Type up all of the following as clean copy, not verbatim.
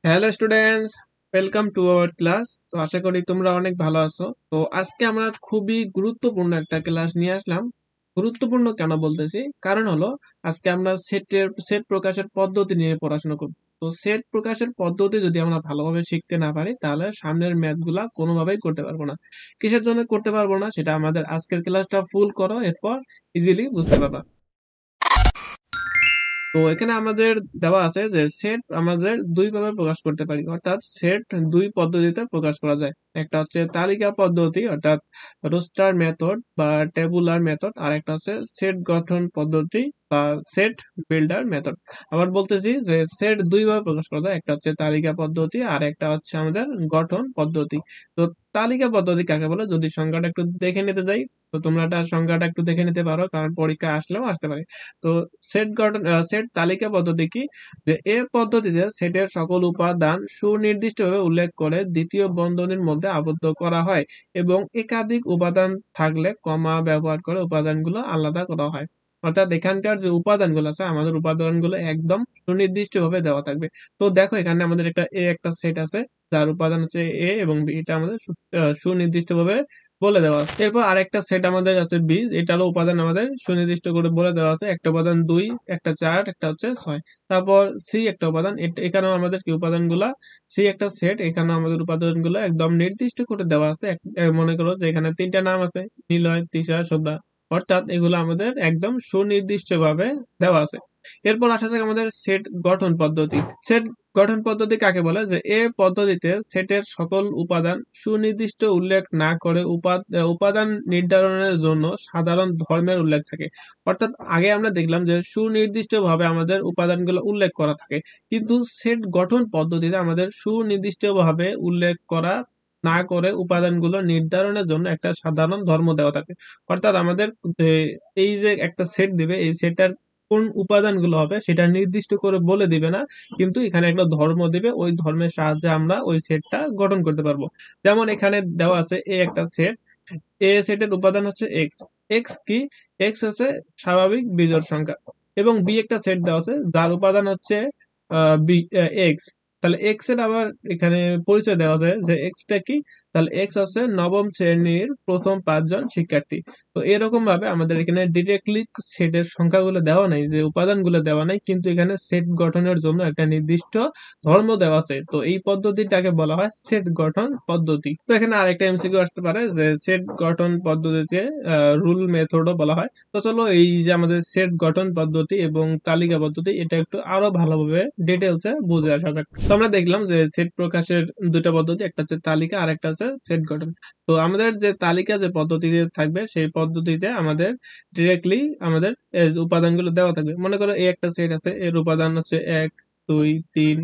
Hello students, welcome to our class. তো আশা করি তোমরা অনেক ভালো আছো। তো আজকে আমরা খুবই গুরুত্বপূর্ণ একটা ক্লাস নিয়ে আসলাম। গুরুত্বপূর্ণ কেন বলতেছি, কারণ হলো আজকে আমরা সেট প্রকাশের পদ্ধতি নিয়ে পড়াশোনা করব। তো সেট প্রকাশের পদ্ধতি যদি আমরা ভালোভাবে শিখতে না পারি, তাহলে সামনের ম্যাথ গুলা কোনোভাবেই করতে পারবো না। কিসের জন্য করতে পারবো না, সেটা আমাদের আজকের ক্লাসটা ফুল করো, এরপর ইজিলি বুঝতে পারবা। তো এখানে আমাদের দেওয়া আছে যে সেট আমাদের দুই ভাবে প্রকাশ করতে পারি, অর্থাৎ সেট দুই পদ্ধতিতে প্রকাশ করা যায়। একটা হচ্ছে তালিকা পদ্ধতি, অর্থাৎ রোস্টার মেথড বা টেবুলার মেথড, আর একটা হচ্ছে সেট গঠন পদ্ধতি বা সেট বিল্ডার মেথড। আবার বলতেছি যে সেট দুই ভাবে প্রকাশ করা যায়, একটা হচ্ছে তালিকা পদ্ধতি আর একটা হচ্ছে আমাদের গঠন পদ্ধতি। তো তালিকা পদ্ধতি কাকে বলে, যদি সংজ্ঞাটা একটু দেখে নিতে যাই, তো তোমরা এটা সংজ্ঞাটা একটু দেখে নিতে পারো, কারণ পরীক্ষা আসলেও আসতে পারে। তো সেট তালিকা পদ্ধতি কি, যে এ পদ্ধতিতে সেটের সকল উপাদান সুনির্দিষ্টভাবে উল্লেখ করে দ্বিতীয় বন্ধনীর মধ্যে আবদ্ধ করা হয় এবং একাধিক উপাদান থাকলে কমা ব্যবহার করে উপাদানগুলো আলাদা করা হয়। অর্থাৎ এখানকার যে উপাদানগুলো আছে, আমাদের উপাদানগুলো একদম সুনির্দিষ্টভাবে দেওয়া থাকবে। তো দেখো এখানে আমাদের একটা সেট আছে, যার উপাদান হচ্ছে এ এবং বি, এটা আমাদের সুনির্দিষ্টভাবে বলে দেওয়া আছে। এরপর আরেকটা সেট আমাদের আছে বি, এটারও উপাদান আমাদের সুনির্দিষ্ট করে বলে দেওয়া আছে। একটা উপাদান 2, একটা 4, একটা হচ্ছে 6। তারপর সি একটা উপাদান, এখানেও আমাদের কি উপাদানগুলা, সি একটা সেট, এখানেও আমাদের উপাদানগুলো একদম নির্দিষ্ট করে দেওয়া আছে। মনে করো যে এখানে তিনটা নাম আছে, নিলয়, তৃষা, শোভা, অর্থাৎ এগুলো আমাদের একদম সুনির্দিষ্ট ভাবে দেওয়া আছে। এরপর আসা যাক আমাদের সেট গঠন পদ্ধতি। সেট গঠন পদ্ধতি কাকে বলে, যে এ পদ্ধতিতে সেটের সকল উপাদান সুনির্দিষ্ট উল্লেখ না করে উপাদান নির্ধারণের জন্য সাধারণ ধর্মের উল্লেখ থাকে। অর্থাৎ আগে আমরা দেখলাম যে সুনির্দিষ্টভাবে আমাদের উপাদানগুলো উল্লেখ করা থাকে, কিন্তু সেট গঠন পদ্ধতিতে আমাদের সুনির্দিষ্টভাবে উল্লেখ করা না করে উপাদানগুলো নির্ধারণের জন্য একটা সাধারণ ধর্ম দেওয়া থাকে। অর্থাৎ আমাদের যে এই যে একটা সেট দিবে, এই সেটটার কোন উপাদানগুলো হবে সেটা নির্দিষ্ট করে বলে দিবে না, কিন্তু এখানে একটা ধর্ম দিবে, ওই ধর্মের সাহায্যে আমরা ওই সেটটা গঠন করতে পারবো। যেমন এখানে দেওয়া আছে এ একটা সেট, এ সেটের উপাদান হচ্ছে এক্স। এক্স কি, এক্স হচ্ছে স্বাভাবিক বিজোড় সংখ্যা। এবং বি একটা সেট দেওয়া আছে, যার উপাদান হচ্ছে বি এক্স। তাহলে এক্স এর আবার এখানে পরিচয় দেওয়া আছে যে এক্সটা কি, তাহলে এক্স হচ্ছে নবম শ্রেণীর প্রথম 5 জন শিক্ষার্থী। তো এরকম ভাবে আমাদের এখানে ডিরেক্টলি সেটের সংখ্যাগুলো দেওয়া নাই, যে উপাদানগুলো দেওয়া নাই, কিন্তু এখানে সেট গঠনের জন্য একটা নির্দিষ্ট ধর্ম দেওয়া আছে। তো এই পদ্ধতিটাকে বলা হয় সেট গঠন পদ্ধতি। তো এখানে আরেকটা এমসিকিউ আসতে পারে যে সেট গঠন পদ্ধতিতে রুল মেথডও বলা হয়। তো চলো এই যে আমাদের সেট গঠন পদ্ধতি এবং তালিকা পদ্ধতি, এটা একটু আরো ভালোভাবে ডিটেলসে বুঝে আসা যাক। তো আমরা দেখলাম যে সেট প্রকাশের দুটো পদ্ধতি, একটা হচ্ছে তালিকা আর একটা হচ্ছে সেট গঠন। তো আমাদের যে তালিকা যে পদ্ধতিতে থাকবে, সেই পদ্ধতিতে আমাদের ডিরেক্টলি আমাদের উপাদানগুলো দেওয়া থাকবে। মনে করো এই একটা সেট আছে, এর উপাদান হচ্ছে 1, 2, 3,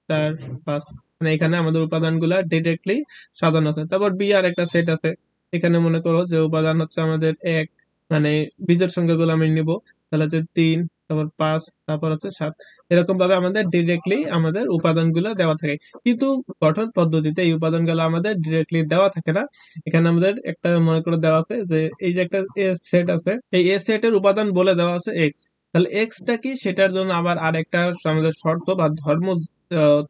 4, 5, মানে এখানে আমাদের উপাদানগুলা ডিরেক্টলি সাজানো আছে। তারপর বি আর একটা সেট আছে, এখানে মনে করো যে উপাদান হচ্ছে আমাদের 1, মানে বিজোড় সংখ্যাগুলো আমি নিব, তাহলে হচ্ছে 3, তারপর 5, তারপর হচ্ছে 7। এরকম ভাবে আমাদের ডিরেক্টলি আমাদের উপাদানগুলো দেওয়া থাকে। কিন্তু গঠন পদ্ধতিতে এই উপাদানগুলো আমাদের ডিরেক্টলি দেওয়া থাকে না। এখানে আমাদের একটা মনে করে দেওয়া আছে যে এই যে একটা এ সেট আছে, এই এ সেটের উপাদান বলে দেওয়া আছে এক্স। তাহলে এক্সটা কি, সেটার জন্য আবার আরেকটা আমাদের শর্ত বা ধর্ম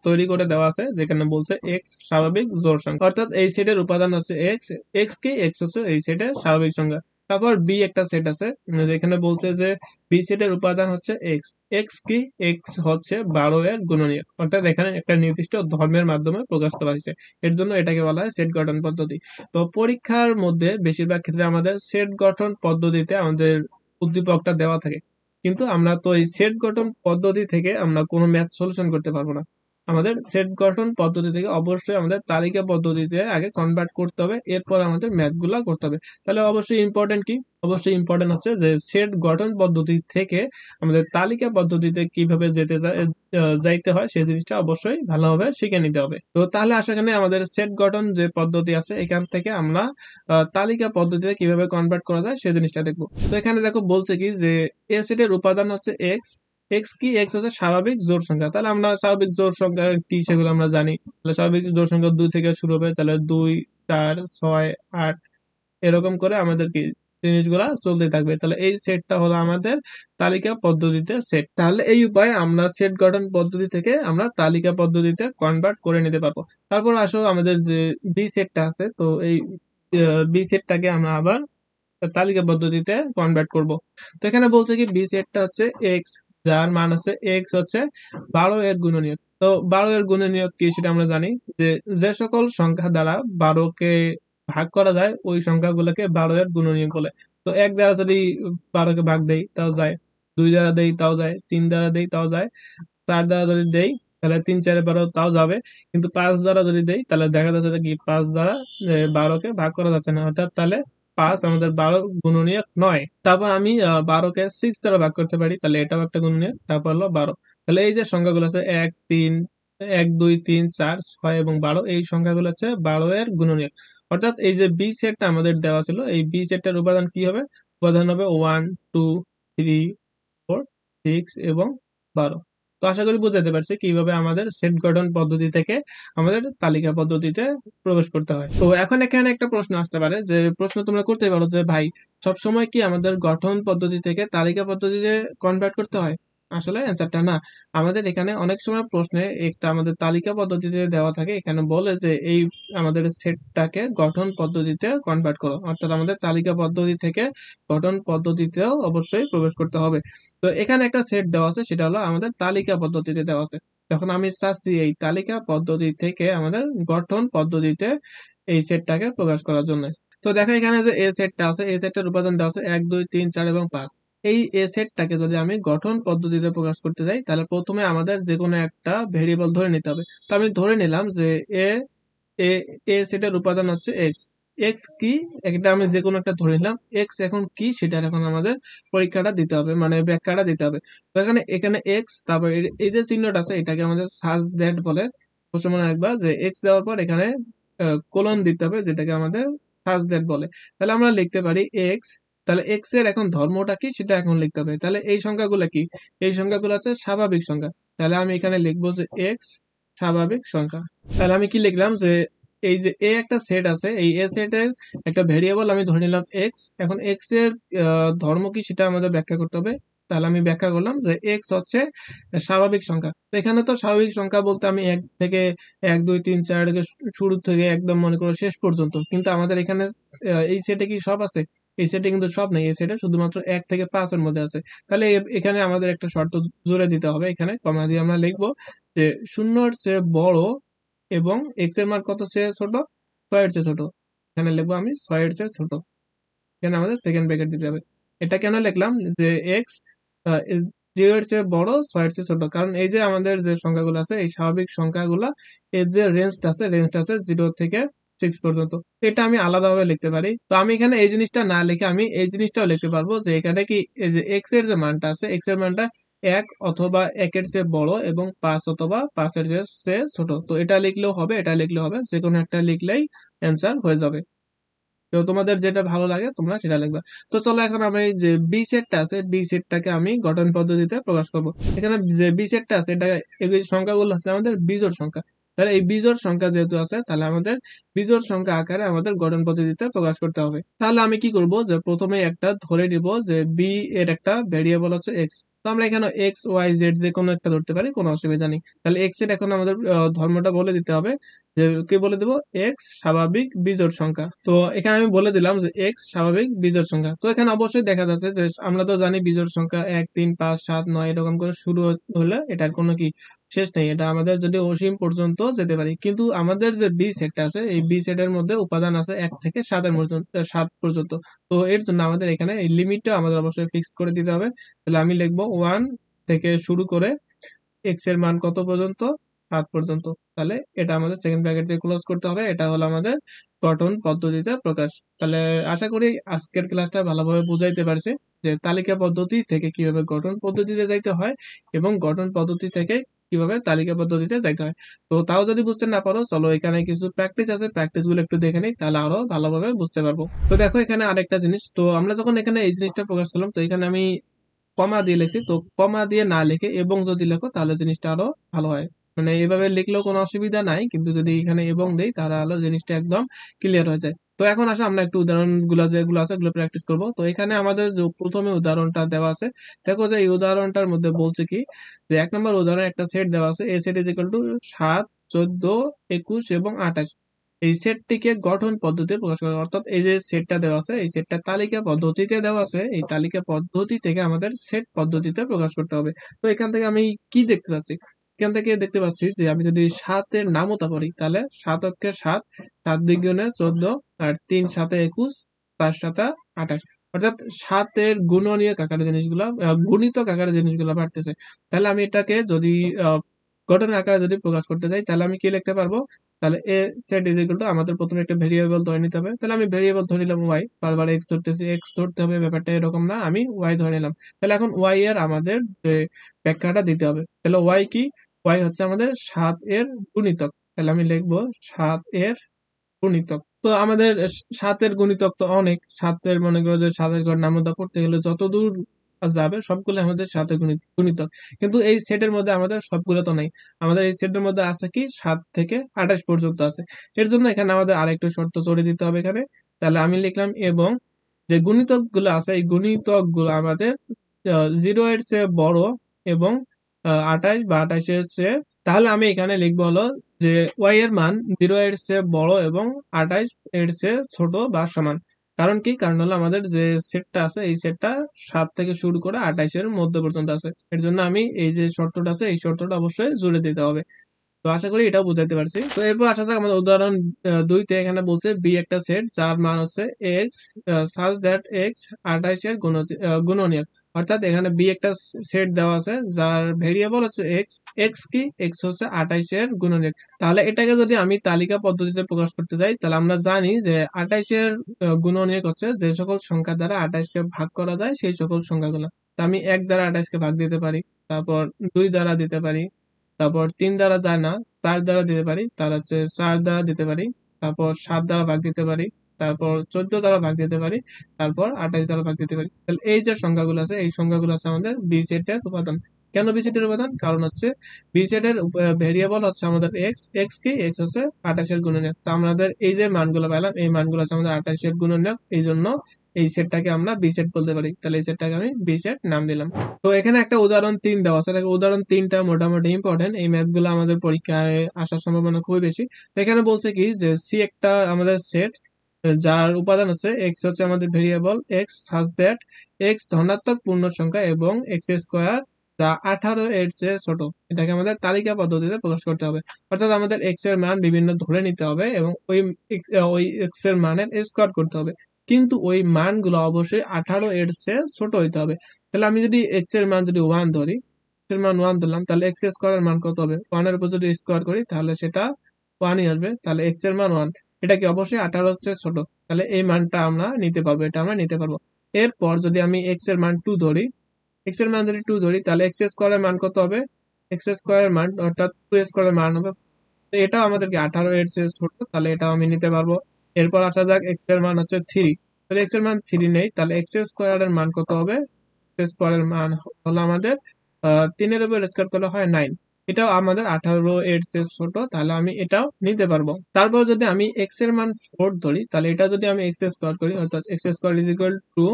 তৈরি করে দেওয়া আছে, যেখানে বলছে এক্স স্বাভাবিক জোড় সংখ্যা। অর্থাৎ এই সেটের উপাদান হচ্ছে এক্স। এক্স কি, এক্স হচ্ছে এই সেটের স্বাভাবিক সংখ্যা। তারপর বি একটা সেট আছে, যেখানে বলছে যে বি সেটের উপাদান হচ্ছে এক্স। এক্স কি, এক্স হচ্ছে 12 এর গুণনীয়ক। অর্থাৎ এখানে একটা নির্দিষ্ট ধর্মের মাধ্যমে প্রকাশ করা হয়েছে, এর জন্য এটাকে বলা হয় সেট গঠন পদ্ধতি। তো পরীক্ষার মধ্যে বেশিরভাগ ক্ষেত্রে আমাদের সেট গঠন পদ্ধতিতে আমাদের উদ্দীপকটা দেওয়া থাকে, কিন্তু আমরা তো এই সেট গঠন পদ্ধতি থেকে আমরা কোনো ম্যাথ সলিউশন করতে পারবো না। আমাদের সেট গঠন পদ্ধতি থেকে অবশ্যই আমাদের তালিকা পদ্ধতিতে আগে কনভার্ট করতে হবে, এরপর আমাদের ম্যাথ গুলা করতে হবে। তাহলে অবশ্যই ইম্পর্টেন্ট কি, অবশ্যই ইম্পর্টেন্ট হচ্ছে যে সেট গঠন পদ্ধতি থেকে আমাদের তালিকা পদ্ধতিতে কিভাবে যাইতে হয়, সেই জিনিসটা অবশ্যই ভালোভাবে শিখে নিতে হবে। তো তাহলে আশা আমাদের সেট গঠন যে পদ্ধতি আছে, এখান থেকে আমরা তালিকা পদ্ধতিতে কিভাবে কনভার্ট করা যায় সেই জিনিসটা দেখবো। তো এখানে দেখো বলছে কি, যে এ সেটের উপাদান হচ্ছে এক্স। এক্স কি, এক্স হচ্ছে স্বাভাবিক জোড় সংখ্যা। তাহলে আমরা স্বাভাবিক জোড় সংখ্যা কি সেগুলো আমরা জানি। তাহলে স্বাভাবিক জোড় সংখ্যা 2 থেকে শুরু হবে, তাহলে 2, 4, 6, 8, এরকম করে আমাদের কি জিনিসগুলা চলতে থাকবে। তাহলে এই সেটটা হলো আমাদের তালিকা পদ্ধতিতে সেট। তাহলে এই উপায়ে আমরা সেট গঠন পদ্ধতি থেকে আমরা তালিকা পদ্ধতিতে কনভার্ট করে নিতে পারবো। তারপর আসো আমাদের যে বি সেটটা আছে, তো এই বি সেটটাকে আমরা আবার তালিকা পদ্ধতিতে কনভার্ট করব। তো এখানে বলছে কি বি সেটটা হচ্ছে এক্স, যার মান হচ্ছে এক্স হচ্ছে 12 এর গুণনীয়ক। তো 12 এর গুণনীয়ক কি সেটা আমরা জানি, যে যে সকল সংখ্যা দ্বারা 12 কে ভাগ করা যায় ওই সংখ্যাগুলোকে 12 এর গুণনীয়ক বলে। তো এক দ্বারা যদি 12 কে ভাগ দেই তাও যায়, 2 দ্বারা দেই তাও যায়, 3 দ্বারা দেই তাও যায়, 4 দ্বারা যদি দেই তাহলে 3 4 12 তাও যাবে। কিন্তু 5 দ্বারা যদি দেই তাহলে দেখা যাচ্ছে যে কি 5 দ্বারা 12 কে ভাগ করা যাচ্ছে না, অর্থাৎ তাহলে 5 আমাদের 12 গুণনীয়ক নয়। তারপর আমি 12 কে 6 দ্বারা ভাগ করতে পারি, তাহলে এটাও একটা গুণনীয়ক। তারপর হলো 12। তাহলে এই যে সংখ্যাগুলো আছে 1 3 1 2 3 4 6 এবং 12, এই সংখ্যাগুলো হচ্ছে 12 এর গুণনীয়ক। অর্থাৎ এই যে বি সেটটা আমাদের দেওয়া ছিল, এই বি সেটটার উপাদান কি হবে? উপাদান হবে 1 2 3 4 6 এবং 12। তো আশা করি বুঝাতে পারছি কিভাবে আমাদের সেট গঠন পদ্ধতি থেকে আমাদের তালিকা পদ্ধতিতে প্রবেশ করতে হয়। তো এখন এখানে একটা প্রশ্ন আসতে পারে, যে প্রশ্ন তোমরা করতে পারো যে ভাই সবসময় কি আমাদের গঠন পদ্ধতি থেকে তালিকা পদ্ধতিতে কনভার্ট করতে হয়? আসলে অ্যান্সারটা না। আমাদের এখানে অনেক সময় প্রশ্নে একটা আমাদের তালিকা পদ্ধতিতে দেওয়া থাকে, এখানে বলে যে এই আমাদের সেটটাকে গঠন পদ্ধতিতে কনভার্ট করো, অর্থাৎ আমাদের তালিকা পদ্ধতি থেকে গঠন পদ্ধতিতেও অবশ্যই প্রবেশ করতে হবে। তো এখানে একটা সেট দেওয়া আছে, সেটা হলো আমাদের তালিকা পদ্ধতিতে দেওয়া আছে। যখন আমি চাচ্ছি এই তালিকা পদ্ধতি থেকে আমাদের গঠন পদ্ধতিতে এই সেটটাকে প্রকাশ করার জন্য, তো দেখো এখানে যে এ সেটটা আছে, এই সেটটার উপাদান দেওয়া আছে 1 2 3 4 এবং 5। এই এ সেটটাকে যদি আমি গঠন পদ্ধতিতে প্রকাশ করতে যাই, তাহলে প্রথমে আমাদের যে কোনো একটা ভেরিয়েবল ধরে নিতে হবে। তো আমি ধরে নিলাম যে এ এ এ সেটের উপাদান হচ্ছে এক্স। এক্স কি, এটা আমি যে কোনো একটা ধরে নিলাম। এক্স এখন কি সেটার এখন আমাদের পরীক্ষাটা দিতে হবে, মানে ব্যাখ্যাটা দিতে হবে। তো এখানে এখানে এক্স, তারপর এই যে চিহ্নটা আছে এটাকে আমাদের সাজ দ্যাট বলে। প্রশ্ন মনে রাখবা যে এক্স দেওয়ার পর এখানে কোলন দিতে হবে, যেটাকে আমাদের সাজ দ্যাট বলে। তাহলে আমরা লিখতে পারি এক্স, তাহলে এক্স এর এখন ধর্মটা কি সেটা এখন লিখতে হবে। তাহলে এই সংখ্যাগুলো কি? এই সংখ্যাগুলো হচ্ছে স্বাভাবিক সংখ্যা। তাহলে আমি এখানে লিখবো যে এক্স স্বাভাবিক সংখ্যা। তাহলে আমি কি লিখলাম যে এই যে এ একটা সেট আছে, এই এ সেটের একটা ভেরিয়েবল আমি ধরে নিলাম এক্স। এখন এক্স এর ধর্ম কি সেটা আমাদের ব্যাখ্যা করতে হবে। তাহলে আমি ব্যাখ্যা করলাম যে এক্স হচ্ছে স্বাভাবিক সংখ্যা। তো এখানে তো স্বাভাবিক সংখ্যা বলতে আমি এক থেকে 1 2 3 4 শুরু থেকে একদম মনে করো শেষ পর্যন্ত, কিন্তু আমাদের এখানে এই সেটে কি সব আছে? এই সেটে কিন্তু সব নেই, এই সেটে শুধুমাত্র 1 থেকে 5 এর মধ্যে আছে। তাহলে এখানে আমাদের একটা শর্ত জুড়ে দিতে হবে, এখানে কমা দিয়ে আমরা লিখবো যে শূন্যর চেয়ে বড় এবং এক্স এর মান কত চেয়ে ছোট? 6 এর চেয়ে ছোট। এখানে লিখবো আমি 6 এর চেয়ে ছোট। এখানে আমাদের সেকেন্ড ব্র্যাকেট দিতে হবে। এটা কেন লিখলাম যে এক্স 0 এর চেয়ে বড়, 6 এর চেয়ে ছোট? কারণ এই যে আমাদের যে সংখ্যাগুলো আছে এই স্বাভাবিক সংখ্যাগুলা, এর যে রেঞ্জটা আছে 0 থেকে 6 পর্যন্ত। এটা আমি আলাদাভাবে লিখতে পারি। তো আমি এখানে এই জিনিসটা না লিখে আমি এই জিনিসটাও লিখতে পারবো যে এখানে কি এই যে এক্স এর যে মানটা আছে, এক্স এর মানটা 1 অথবা 1 এর চেয়ে বড় এবং 5 অথবা 5 এর চেয়ে ছোট। তো এটা লিখলেও হবে, এটা লিখলেও হবে, যে কোনো একটা লিখলেই অ্যান্সার হয়ে যাবে। তো তোমাদের যেটা ভালো লাগে তোমরা সেটা লিখবা। তো চলো এখন আমি এই যে বি সেটটা আছে, বি সেটটাকে আমি গঠন পদ্ধতিতে প্রকাশ করব। এখানে যে বি সেটটা আছে এটা এই সংখ্যাগুলো আছে আমাদের বিজোড় সংখ্যা। তাহলে এই বিজোড় সংখ্যা যেহেতু আছে, তাহলে আমাদের বিজোড় সংখ্যা আকারে আমাদের গঠন পদ্ধতিতে প্রকাশ করতে হবে। তাহলে আমি কি করব, যে প্রথমে একটা ধরে নিব যে বি এর একটা ভেরিয়েবল হচ্ছে এক্স। তো আমরা এখানে এক্স ওয়াই জেড যে কোনো একটা ধরতে পারি, কোনো অসুবিধা নেই। তাহলে এক্স এর এখন আমাদের ধর্মটা বলে দিতে হবে, যে কি বলে দেবো, এক্স স্বাভাবিক বিজোড় সংখ্যা। তো এখানে আমি বলে দিলাম যে এক্স স্বাভাবিক বিজোড় সংখ্যা। তো এখানে অবশ্যই দেখা যাচ্ছে যে আমরা তো জানি বিজোড় সংখ্যা 1 3 5 7 9 এরকম করে শুরু হলে এটার কোনো কি শেষ নেই, এটা আমাদের যদি অসীম পর্যন্ত যেতে পারি। কিন্তু আমাদের যে বি সেটটা আছে এই বি সেটের মধ্যে উপাদান আছে 1 থেকে 7 এর পর্যন্ত, 7 পর্যন্ত। তো এর জন্য আমাদের এখানে এই লিমিটটা আমাদের অবশ্যই ফিক্সড করে দিতে হবে। তাহলে আমি লিখবো 1 থেকে শুরু করে এক্স এর মান কত পর্যন্ত? 7 পর্যন্ত। তাহলে এটা আমাদের সেকেন্ড ব্র্যাকেট দিয়ে ক্লোজ করতে হবে। এটা হলো আমাদের গঠন পদ্ধতিতে প্রকাশ। তাহলে আশা করি আজকের ক্লাসটা ভালোভাবে বুঝাইতে পারছি যে তালিকা পদ্ধতি থেকে কিভাবে গঠন পদ্ধতিতে যাইতে হয় এবং গঠন পদ্ধতি থেকে কিভাবে তালিকা পদ্ধতিতে যাইতে হয়। তো তাও যদি বুঝতে না পারো, চলো এখানে কিছু প্র্যাকটিস আছে, প্র্যাকটিস গুলো একটু দেখে নিই, তাহলে আরো ভালোভাবে বুঝতে পারবো। তো দেখো এখানে আরেকটা জিনিস, তো আমরা যখন এখানে এই জিনিসটা প্রকাশ করলাম, তো এখানে আমি কমা দিয়ে লিখছি। তো কমা দিয়ে না লিখে এবং যদি লেখো তাহলে জিনিসটা আরো ভালো হয়। মানে এভাবে লিখলেও কোনো অসুবিধা নাই, কিন্তু যদি এখানে এবং দেই তাহলে আলো জিনিসটা একদম ক্লিয়ার হয়ে যায়। তো এখন আসলে আমরা একটু উদাহরণগুলো যেগুলো আছে এগুলো প্র্যাকটিস করব। তো এখানে আমাদের যে প্রথমে উদাহরণটা দেওয়া আছে, দেখো যে এই উদাহরণটার মধ্যে বলছে কি যে ১ নম্বর উদাহরণে একটা সেট দেওয়া আছে। এই সেট ইজ ইকুয়াল টু ৭, ১৪, ২১ এবং ২৮। এই সেটটিকে গঠন পদ্ধতিতে প্রকাশ করা, অর্থাৎ এই যে সেটটা দেওয়া আছে এই সেটটা তালিকা পদ্ধতিতে দেওয়া আছে, এই তালিকা পদ্ধতি থেকে আমাদের সেট পদ্ধতিতে প্রকাশ করতে হবে। তো এখান থেকে আমি কি দেখতে পাচ্ছি, এখান থেকে দেখতে পাচ্ছি যে আমি যদি ৭ এর নামতা পড়ি তাহলে ৭ অক্ষে ৭, ৭ ২ গুণে ১৪, আর ৩ ৭ ২১, ৫ ৭ ২৮। অর্থাৎ ৭ এর গুণনীয়ক আকারে জিনিসগুলা গুণিতক আকারে জিনিসগুলা বাড়তেছে। তাহলে আমি এটাকে যদি গঠন আকারে যদি প্রকাশ করতে চাই তাহলে আমি কি লিখতে পারবো, তাহলে এ সেট ইজ ইকুয়াল টু আমাদের প্রথমে একটা ভেরিয়েবল ধরে নিতে হবে। তাহলে আমি ভেরিয়েবল ধরে নিলাম ওয়াই, বারবার এক্স ধরতেছি, এক্স ধরতে হবে ব্যাপারটা এরকম না, আমি ওয়াই ধরে নিলাম। তাহলে এখন ওয়াই এর আমাদের যে ব্যাখ্যাটা দিতে হবে। তাহলে ওয়াই কি, ওয়াই হচ্ছে আমাদের ৭ এর গুণিতক। তাহলে আমি লিখবো ৭ এর গুণিতক। তো আমাদের ৭ এর গুণিতক তো অনেক, ৭ এর মনে করো যে ৭ এর ঘর নামতা পড়তে গেলে যতদূর যাবে সবগুলো আমাদের ৭ এর গুণিতক। কিন্তু এই সেটের মধ্যে আমাদের সবগুলো তো নাই। আমাদের এই সেটের মধ্যে আছে কি ৭ থেকে ২৮ পর্যন্ত আছে। এর জন্য এখানে আমাদের আরেকটু শর্ত জড়িয়ে দিতে হবে এখানে। তাহলে আমি লিখলাম এবং যে গুণিতকগুলো আছে এই গুণিতকগুলো আমাদের 0 এর চেয়ে বড় এবং ২৮ বা ২৮ এর চেয়ে, তাহলে আমি এখানে লিখবো হলো যে y এর মান 0 এর চেয়ে বড় এবং ২৮ এর চেয়ে ছোট বা সমান। কারণ কি, কারণ হলো আমাদের যে সেটটা আছে এই সেটটা ৭ থেকে শুরু করে ২৮ এর মধ্যে পর্যন্ত আছে। এর জন্য আমি এই যে শর্তটা আছে এই শর্তটা অবশ্যই জুড়ে দিতে হবে। তো আশা করি এটাও বুঝাইতে পারছি। তো এরপর আসা যাক আমাদের উদাহরণ ২ তে। এখানে বলছে বি একটা সেট যার মান হচ্ছে এক্স সাচ দ্যাট এক্স ২৮ এর গুণনীয়ক। অর্থাৎ এখানে বি একটা সেট দেওয়া আছে যার ভেরিয়েবল হচ্ছে এক্স, এক্স কি, এক্স হচ্ছে ২৮ এর গুণনীয়ক। তাহলে এটাকে যদি আমি তালিকা পদ্ধতিতে প্রকাশ করতে যাই তাহলে আমরা জানি যে ২৮ এর গুণনীয়ক হচ্ছে যে সকল সংখ্যা দ্বারা ২৮ কে ভাগ করা যায় সেই সকল সংখ্যাগুলো। তো আমি ১ দ্বারা ২৮ কে ভাগ দিতে পারি, তারপর ২ দ্বারা দিতে পারি, তারপর ৩ দ্বারা যায় না, ৪ দ্বারা দিতে পারি, তার হচ্ছে ৪ দ্বারা দিতে পারি, তারপর ৭ দ্বারা ভাগ দিতে পারি, তারপর ১৪ দ্বারা ভাগ দিতে পারি, তারপর ২৮ দ্বারা ভাগ দিতে পারি। তাহলে এই যে সংখ্যাগুলো আছে এই সংখ্যাগুলো আছে আমাদের বি সেটের উপাদান। কেন বি সেটের উপাদান? কারণ হচ্ছে বি সেটের ভেরিয়েবল হচ্ছে আমাদের এক্স, এক্স কি, এক্স হচ্ছে ২৮ এর গুণনীয়ক। তো আমাদের এই যে মানগুলো পেলাম এই মানগুলো হচ্ছে আমাদের ২৮ এর গুণনীয়ক, এই জন্য এই সেটটাকে আমরা বি সেট বলতে পারি। তাহলে এই সেটটাকে আমি বি সেট নাম দিলাম। তো এখানে একটা উদাহরণ ৩ দেওয়া আছে। দেখো উদাহরণ ৩টা মোটামুটি ইম্পর্টেন্ট। এই ম্যাথ গুলো আমাদের পরীক্ষায় আসার সম্ভাবনা খুবই বেশি। তো এখানে বলছে কি যে সি একটা আমাদের সেট যার উপাদান হচ্ছে এক্স হচ্ছে আমাদের variable x such that x ধনাত্মক পূর্ণ সংখ্যা এবং এক্স স্কোয়ার যা ১৮ এর চেয়ে ছোট। এটাকে আমাদের তালিকা পদ্ধতিতে প্রকাশ করতে হবে। অর্থাৎ আমাদের এক্স এর মান বিভিন্ন ধরে নিতে হবে এবং ওই এক্স এর মানের স্কোয়ার করতে হবে। কিন্তু ওই মানগুলো অবশ্যই ১৮ এর চেয়ে ছোট হইতে হবে। তাহলে আমি যদি এক্স এর মান যদি 1 ধরি, এক্স এর মান 1 ধরলাম, তাহলে এক্স স্কোয়ার এর মান কত হবে? 1 এর উপর যদি স্কোয়ার করি তাহলে সেটা 1 ই আসবে। তাহলে এক্স এর মান 1, এটা কি অবশ্যই 18 এর চেয়ে ছোট। তাহলে এই মানটা আমরা নিতে পারবো, এটা আমরা নিতে পারবো। এরপর যদি আমি এক্স এর মান 2 ধরি, এক্স এর মান যদি 2 ধরি তাহলে এক্স স্কোয়ার এর মান কত হবে? এক্স স্কোয়ার এর মান অর্থাৎ 2 স্কোয়ার এর মান হবে, তো এটাও আমাদেরকে 18 এর চেয়ে ছোট, তাহলে এটাও আমি নিতে পারবো। এরপর আসা যাক এক্স এর মান হচ্ছে 3, তাহলে এক্স এর মান 3 নেই, তাহলে এক্স স্কোয়ার এর মান কত হবে? এক্স স্কোয়ার এর মান হলো আমাদের 3 এর উপর স্কোয়ার করলে হয় 9, এটাও আমাদের 18 এর চেয়ে ছোট, তাহলে আমি এটাও নিতে পারবো। তারপর যদি আমি এক্স এর মান 4 ধরি তাহলে এটা যদি আমি এক্স স্কোয়ার করি অর্থাৎ x square is equal to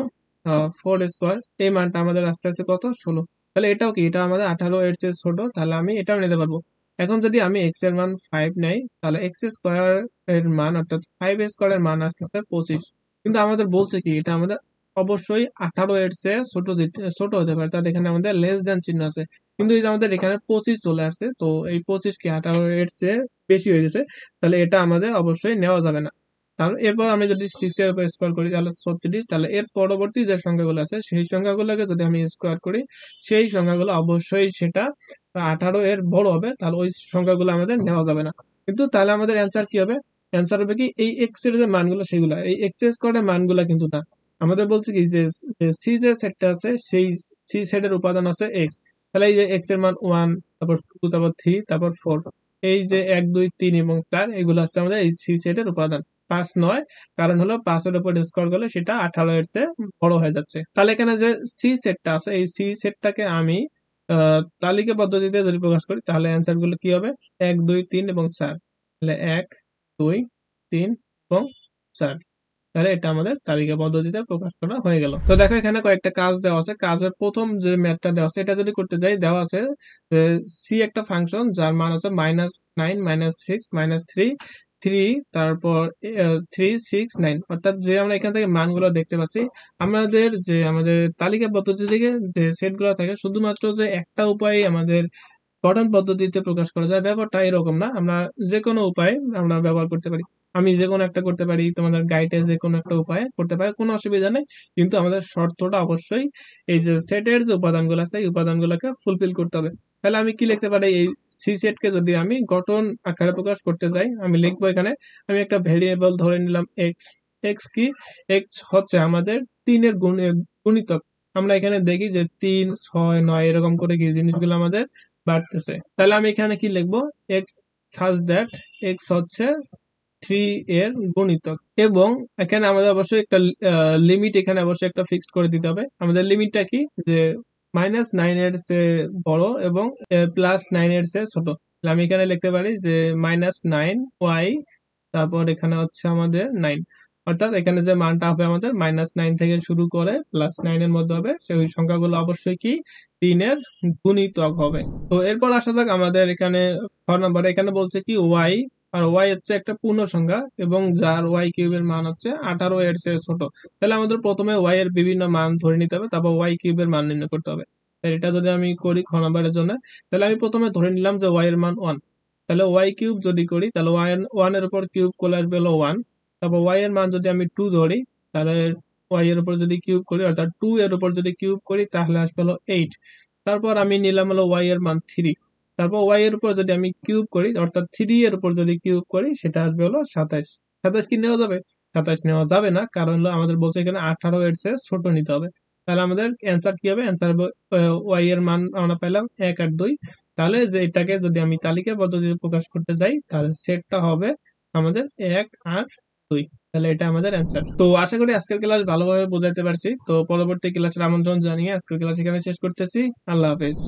4 square, এই মানটা আমাদের আসতে আসতে কত 16, তাহলে এটাও কি, এটা আমাদের 18 এর চেয়ে ছোট, তাহলে আমি এটাও নিতে পারবো। এখন যদি আমি এক্স এর মান 5 নেই তাহলে এক্স স্কোয়ার এর মান অর্থাৎ 5 স্কোয়ার এর মান আসতেছে 25। কিন্তু আমাদের বলছে কি এটা আমাদের অবশ্যই 18 এর চেয়ে ছোট হতে পারে, তাহলে এখানে আমাদের লেস দেন চিহ্ন আছে। কিন্তু এই যে আমাদের এখানে 25 চলে আসছে, তো এই 25 কি 18 এর চেয়ে বেশি হয়ে গেছে, তাহলে এটা আমাদের অবশ্যই নেওয়া যাবে না। তাহলে এরপর আমি যদি 6 এর উপর স্কোয়ার করি তাহলে 36, তাহলে এর পরবর্তী যে সংখ্যাগুলো আছে সেই সংখ্যাগুলোকে যদি আমি স্কোয়ার করি সেই সংখ্যাগুলো অবশ্যই সেটা 18 এর বড় হবে, তাহলে ওই সংখ্যাগুলো আমাদের নেওয়া যাবে না। কিন্তু তাহলে আমাদের অ্যান্সার কি হবে? অ্যান্সার হবে কি এই এক্স এর যে মানগুলো সেগুলো, এই এক্স স্কোয়ারের মানগুলো কিন্তু না। আমাদের বলছে কি যে সি যে সেটটা আছে সেই সি সেটের উপাদান আছে এক্স। তাহলে এই যে এক্স এর মান 1, তারপর 2, তারপর 3, তারপর 4, এই যে 1 2 3 এবং 4 এগুলো হচ্ছে আমাদের এই সি সেটের উপাদান। 5 নয়, কারণ হলো 5 এর উপর স্কোয়ার করলে সেটা 18 এর চেয়ে বড় হয়ে যাচ্ছে। তাহলে এখানে যে সি সেটটা আছে এই সি সেটটাকে আমি তালিকা পদ্ধতিতে যদি প্রকাশ করি তাহলে অ্যান্সার গুলো কি হবে? 1 2 3 এবং 4, তাহলে 1 2 3 এবং 4। তাহলে এটা আমাদের তালিকা পদ্ধতিতে প্রকাশ করা হয়ে গেল। তো দেখো এখানে কয়েকটা কাজ দেওয়া আছে। কাজের প্রথম যে ম্যাথটা দেওয়া আছে এটা যদি করতে যাই, দেওয়া আছে সি একটা ফাংশন যার মান হচ্ছে -9 -6 -3 3, তারপর 3 6 9, অর্থাৎ যে আমরা এখান থেকে মানগুলো দেখতে পাচ্ছি, আমাদের তালিকা পদ্ধতি থেকে যে সেটগুলো থাকে, শুধুমাত্র যে একটা উপায়ে আমাদের গঠন পদ্ধতিতে প্রকাশ করা যায়, ব্যাপারটা এরকম না। আমরা যে কোনো উপায়ে আমরা ব্যবহার করতে পারি। আমি যে কোনো একটা করতে পারি, তোমাদের গাইডে যে কোনো একটা উপায়ে করতে পারি, কোনো অসুবিধা নেই। কিন্তু আমাদের শর্তটা অবশ্যই এই যে সেটের যে উপাদানগুলো আছে এই উপাদানগুলোকে ফুলফিল করতে হবে। তাহলে আমি কি লিখতে পারি, এই সি সেটকে যদি আমি গঠন আকারে প্রকাশ করতে চাই, আমি লিখবো এখানে, আমি একটা ভেরিয়েবল ধরে নিলাম এক্স। এক্স কি? এক্স হচ্ছে আমাদের তিনের গুণিতক। আমরা এখানে দেখি যে 3 6 9 এরকম করে কি জিনিসগুলো আমাদের বাড়তেছে। তাহলে আমি এখানে কি লিখবো, এক্স সাজ দ্যাট এক্স হচ্ছে 3 এর গুণিতক। এবং এখানে আমাদের অবশ্যই একটা লিমিট এখানে অবশ্যই একটা ফিক্সড করে দিতে হবে। আমাদের লিমিটটা কি, যে -9 এর চেয়ে বড় এবং +9 এর চেয়ে ছোট। তাহলে আমি এখানে লিখতে পারি যে -9 y, তারপর এখানে হচ্ছে আমাদের 9, অর্থাৎ এখানে যে মানটা হবে আমাদের -9 থেকে শুরু করে +9 এর মধ্যে হবে, সেই সংখ্যাগুলো অবশ্যই কি 3 এর গুণিতক হবে। তো এরপর আসা যাক আমাদের এখানে খ নাম্বারে, এখানে বলছে কি ওয়াই, আর ওয়াই হচ্ছে একটা পূর্ণ সংখ্যা এবং যার ওয়াই কিউবের মান হচ্ছে 18 এর চেয়ে ছোট। তাহলে আমাদের প্রথমে ওয়াই এর বিভিন্ন মান ধরে নিতে হবে, তারপর ওয়াই কিউবের মান নির্ণয় করতে হবে। তাহলে এটা যদি আমি করি খ নাম্বারের জন্য, তাহলে আমি প্রথমে ধরে নিলাম যে ওয়াই এর মান 1। তাহলে ওয়াই কিউব যদি করি, তাহলে ওয়ান এর উপর কিউব করলে আসবে হলো 1। তারপর ওয়াই এর মান যদি আমি 2 ধরি, তাহলে ওয়াই এর উপর যদি কিউব করি, অর্থাৎ 2 এর উপর যদি কিউব করি তাহলে আসবে হলো 8। তারপর আমি নিলাম হলো ওয়াই এর মান 3। তারপর ওয়াই এর উপর যদি আমি কিউব করি, অর্থাৎ 3 এর উপর যদি কিউব করি, সেটা আসবে হলো 27। 27 কি নেওয়া যাবে? 27 নেওয়া যাবে না, কারণ হলো আমাদের বলছে এখানে 18 এর চেয়ে ছোট নিতে হবে। তাহলে আমাদের অ্যান্সার কি হবে? অ্যান্সার হবে ওয়াই এর মান আমরা পেলাম 1 আর 2। তাহলে যে এটাকে যদি আমি তালিকা পদ্ধতিতে প্রকাশ করতে যাই, তাহলে সেটটা হবে আমাদের 1 আর 2। তাহলে এটা আমাদের অ্যান্সার। তো আশা করি আজকের ক্লাস ভালোভাবে বোঝাতে পারছি। তো পরবর্তী ক্লাসের আমন্ত্রণ জানিয়ে আজকের ক্লাস এখানে শেষ করতেছি। আল্লাহ হাফেজ।